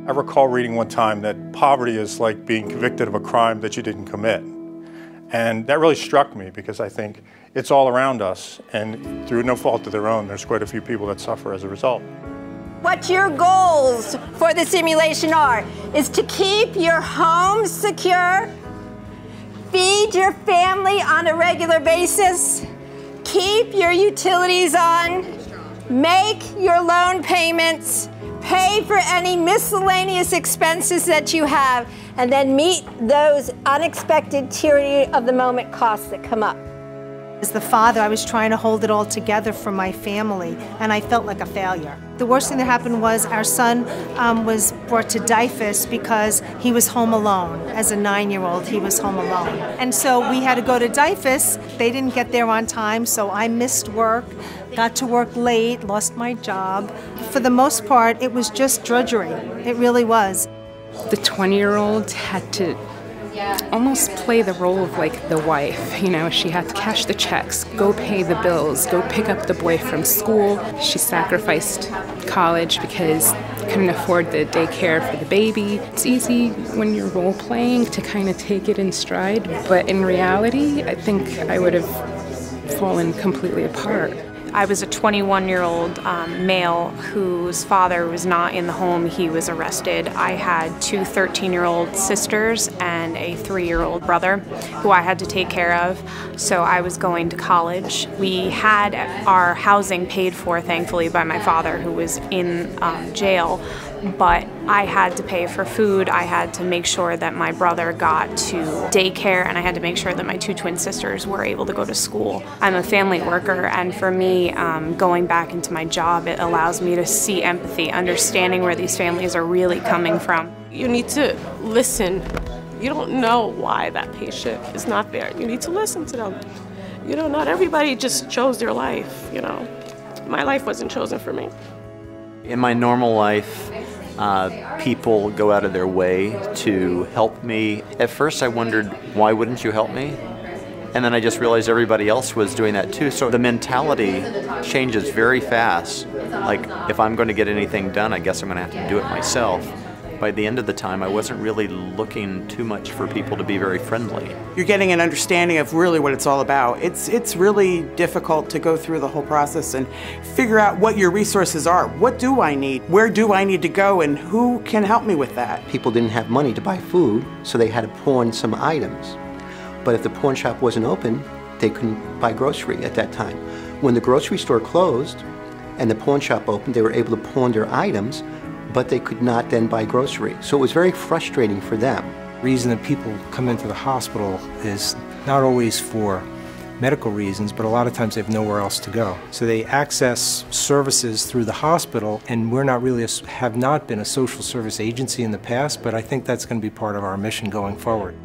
I recall reading one time that poverty is like being convicted of a crime that you didn't commit. And that really struck me because I think it's all around us, and through no fault of their own, there's quite a few people that suffer as a result. What your goals for the simulation are is to keep your home secure, feed your family on a regular basis, keep your utilities on, make your loan payments, pay for any miscellaneous expenses that you have, and then meet those unexpected tyranny of the moment costs that come up. As the father, I was trying to hold it all together for my family, and I felt like a failure. The worst thing that happened was our son was brought to DIFUS because he was home alone. As a 9-year-old, he was home alone. And so we had to go to DIFUS. They didn't get there on time, so I missed work, got to work late, lost my job. For the most part, it was just drudgery. It really was. The 20-year-old had to almost play the role of like the wife. You know, she had to cash the checks, go pay the bills, go pick up the boy from school. She sacrificed college because couldn't afford the daycare for the baby. It's easy when you're role playing to kind of take it in stride, but in reality, I think I would have fallen completely apart. I was a 21-year-old male whose father was not in the home. He was arrested. I had 2 13-year-old sisters and a 3-year-old brother who I had to take care of. So I was going to college. We had our housing paid for, thankfully, by my father, who was in jail. But I had to pay for food, I had to make sure that my brother got to daycare, and I had to make sure that my 2 twin sisters were able to go to school. I'm a family worker, and for me, going back into my job, it allows me to see empathy, understanding where these families are really coming from. You need to listen. You don't know why that patient is not there. You need to listen to them. You know, not everybody just chose their life, you know. My life wasn't chosen for me. In my normal life, people go out of their way to help me. At first I wondered, why wouldn't you help me? And then I just realized everybody else was doing that too. So the mentality changes very fast. Like, if I'm going to get anything done, I guess I'm going to have to do it myself. By the end of the time, I wasn't really looking too much for people to be very friendly. You're getting an understanding of really what it's all about. It's really difficult to go through the whole process and figure out what your resources are. What do I need? Where do I need to go? And who can help me with that? People didn't have money to buy food, so they had to pawn some items. But if the pawn shop wasn't open, they couldn't buy grocery at that time. When the grocery store closed and the pawn shop opened, they were able to pawn their items, but they could not then buy grocery. So it was very frustrating for them. The reason that people come into the hospital is not always for medical reasons, but a lot of times they have nowhere else to go. So they access services through the hospital, and we're not really, have not been a social service agency in the past, but I think that's going to be part of our mission going forward.